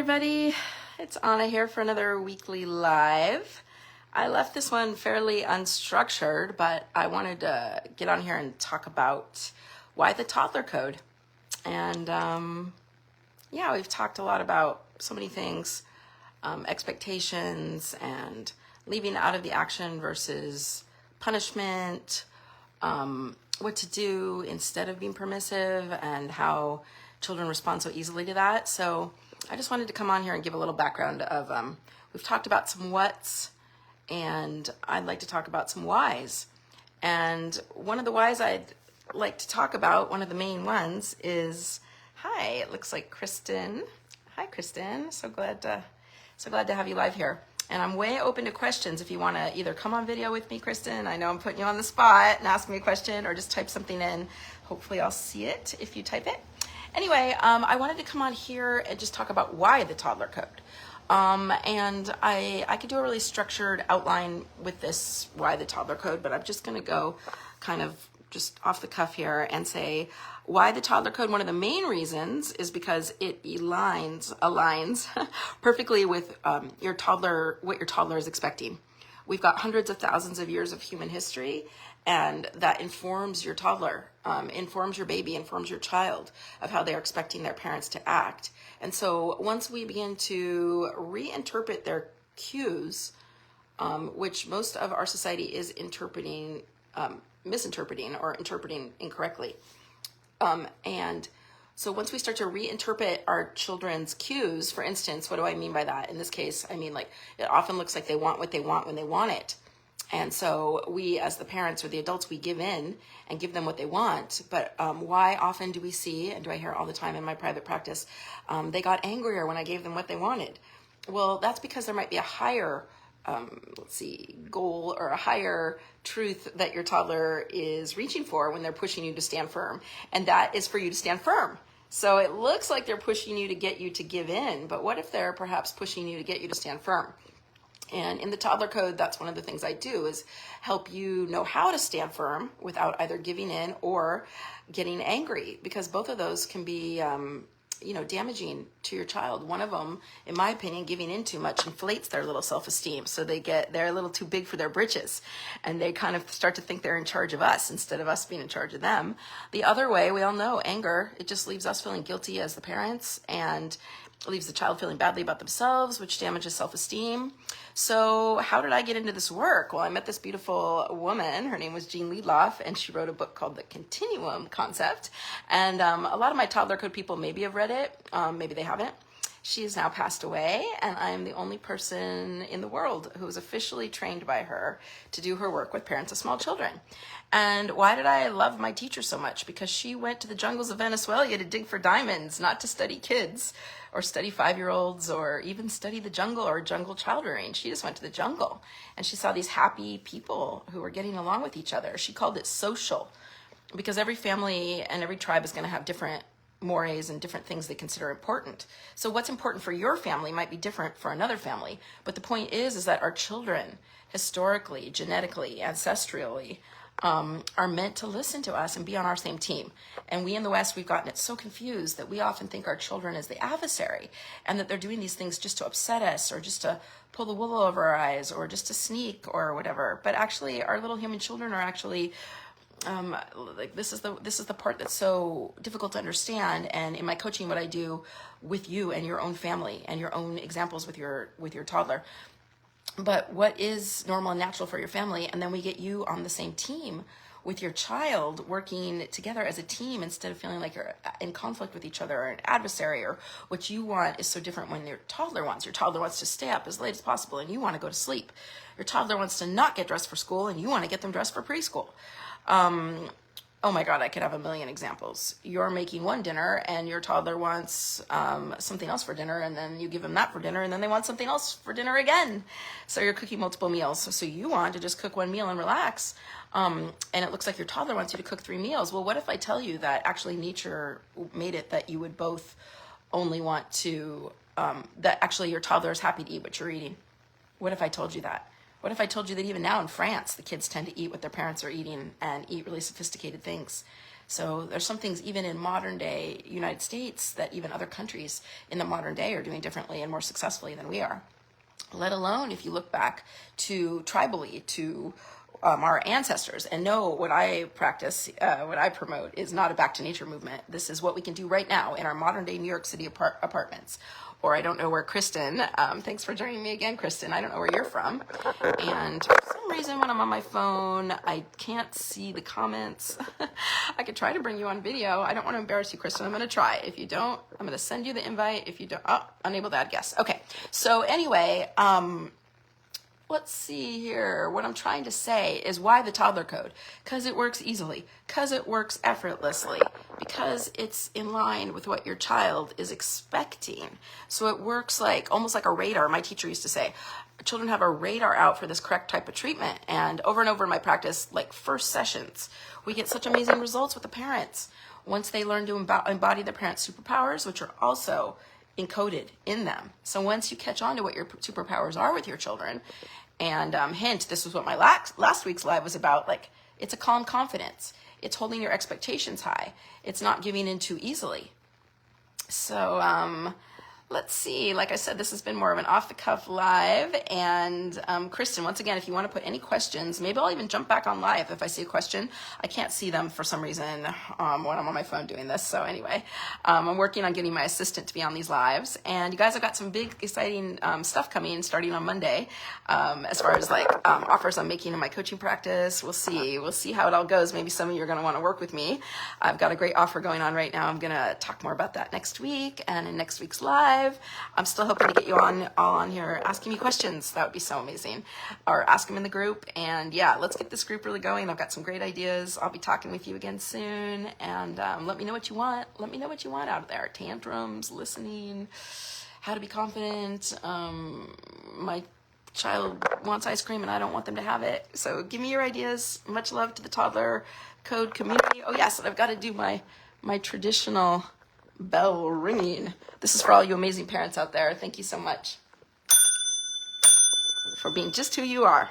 everybody, it's Anna here for another weekly live. I left this one fairly unstructured, but I wanted to get on here and talk about why the Toddler Code. And yeah, we've talked a lot about so many things, expectations and leaving out of the action versus punishment, what to do instead of being permissive, and how children respond so easily to that. So I just wanted to come on here and give a little background of, we've talked about some whats, and I'd like to talk about some whys. And one of the whys I'd like to talk about, one of the main ones is, hi, it looks like Kristen. Hi, Kristen. So glad to have you live here. And I'm way open to questions if you want to either come on video with me, Kristen. I know I'm putting you on the spot and ask me a question, or just type something in. Hopefully I'll see it if you type it. Anyway, I wanted to come on here and just talk about why the Toddler Code. And I could do a really structured outline with this, why the Toddler Code, but I'm just going to go kind of just off the cuff here and say why the Toddler Code. One of the main reasons is because it aligns perfectly with what your toddler is expecting. We've got hundreds of thousands of years of human history, and that informs your toddler, informs your baby, informs your child of how they're expecting their parents to act. And so once we begin to reinterpret their cues, which most of our society is misinterpreting or interpreting incorrectly. And so once we start to reinterpret our children's cues, for instance, what do I mean by that? In this case, I mean, like, it often looks like they want what they want when they want it. And so we, as the parents or the adults, we give in and give them what they want. But why often do we see, and do I hear all the time in my private practice, they got angrier when I gave them what they wanted? Well, that's because there might be a higher, goal or a higher truth that your toddler is reaching for when they're pushing you to stand firm. And that is for you to stand firm. So it looks like they're pushing you to get you to give in, but what if they're perhaps pushing you to get you to stand firm? And in the Toddler Code, that's one of the things I do, is help you know how to stand firm without either giving in or getting angry, because both of those can be damaging to your child. One of them, in my opinion, giving in too much inflates their little self-esteem. So they're a little too big for their britches, and they kind of start to think they're in charge of us instead of us being in charge of them. The other way, we all know, anger, it just leaves us feeling guilty as the parents, and leaves the child feeling badly about themselves, which damages self-esteem. So how did I get into this work? Well, I met this beautiful woman. Her name was Jean Liedloff, and she wrote a book called The Continuum Concept. And a lot of my Toddler Code people maybe have read it. Maybe they haven't. She has now passed away, and I am the only person in the world who was officially trained by her to do her work with parents of small children. And why did I love my teacher so much? Because she went to the jungles of Venezuela to dig for diamonds, not to study kids or study 5-year-olds or even study the jungle or jungle child rearing. She just went to the jungle, and she saw these happy people who were getting along with each other. She called it social, because every family and every tribe is going to have different mores and different things they consider important. So what's important for your family might be different for another family. But the point is that our children, historically, genetically, ancestrally, are meant to listen to us and be on our same team. And we in the West, we've gotten it so confused that we often think our children is the adversary, and that they're doing these things just to upset us, or just to pull the wool over our eyes, or just to sneak or whatever. But actually, our little human children are actually this is the part that's so difficult to understand. And in my coaching, what I do with you and your own family and your own examples with your toddler, but what is normal and natural for your family, and then we get you on the same team with your child, working together as a team instead of feeling like you're in conflict with each other or an adversary, or what you want is so different when your toddler wants. Your toddler wants to stay up as late as possible, and you want to go to sleep. Your toddler wants to not get dressed for school, and you want to get them dressed for preschool. Oh my God, I could have a million examples. You're making one dinner and your toddler wants something else for dinner, and then you give them that for dinner, and then they want something else for dinner again. So you're cooking multiple meals. So you want to just cook one meal and relax. And it looks like your toddler wants you to cook 3 meals. Well, what if I tell you that actually nature made it that you would both only want to, that actually your toddler is happy to eat what you're eating? What if I told you that? What if I told you that even now in France, the kids tend to eat what their parents are eating and eat really sophisticated things? So there's some things even in modern day United States that even other countries in the modern day are doing differently and more successfully than we are. Let alone if you look back to tribally, to our ancestors, and know what I practice, what I promote is not a back to nature movement. This is what we can do right now in our modern day New York City apartments. Or I don't know where Kristen, thanks for joining me again, Kristen. I don't know where you're from. And for some reason when I'm on my phone, I can't see the comments. I could try to bring you on video. I don't want to embarrass you, Kristen. I'm going to try. If you don't, I'm going to send you the invite. If you don't, unable to add guests. Okay. So anyway, let's see here. What I'm trying to say is why the Toddler Code? Because it works easily, because it works effortlessly, because it's in line with what your child is expecting. So it works like almost like a radar. My teacher used to say, children have a radar out for this correct type of treatment. And over in my practice, like first sessions, we get such amazing results with the parents. Once they learn to embody their parents' superpowers, which are also encoded in them. So once you catch on to what your superpowers are with your children, and hint, this was what my last week's live was about, like, it's a calm confidence. It's holding your expectations high. It's not giving in too easily. So let's see. Like I said, this has been more of an off-the-cuff live. And Kristen, once again, if you want to put any questions, maybe I'll even jump back on live if I see a question. I can't see them for some reason when I'm on my phone doing this. So anyway, I'm working on getting my assistant to be on these lives. And you guys, I've got some big, exciting stuff coming starting on Monday. As far as like offers I'm making in my coaching practice. We'll see. We'll see how it all goes. Maybe some of you are going to want to work with me. I've got a great offer going on right now. I'm going to talk more about that next week and in next week's live. I'm still hoping to get you all on here asking me questions. That would be so amazing. Or ask them in the group. And yeah, let's get this group really going. I've got some great ideas. I'll be talking with you again soon. And let me know what you want. Let me know what you want out of there. Tantrums, listening, how to be confident. My child wants ice cream and I don't want them to have it. So give me your ideas. Much love to the Toddler Code community. Oh yes, I've got to do my traditional bell ringing. This is for all you amazing parents out there. Thank you so much for being just who you are.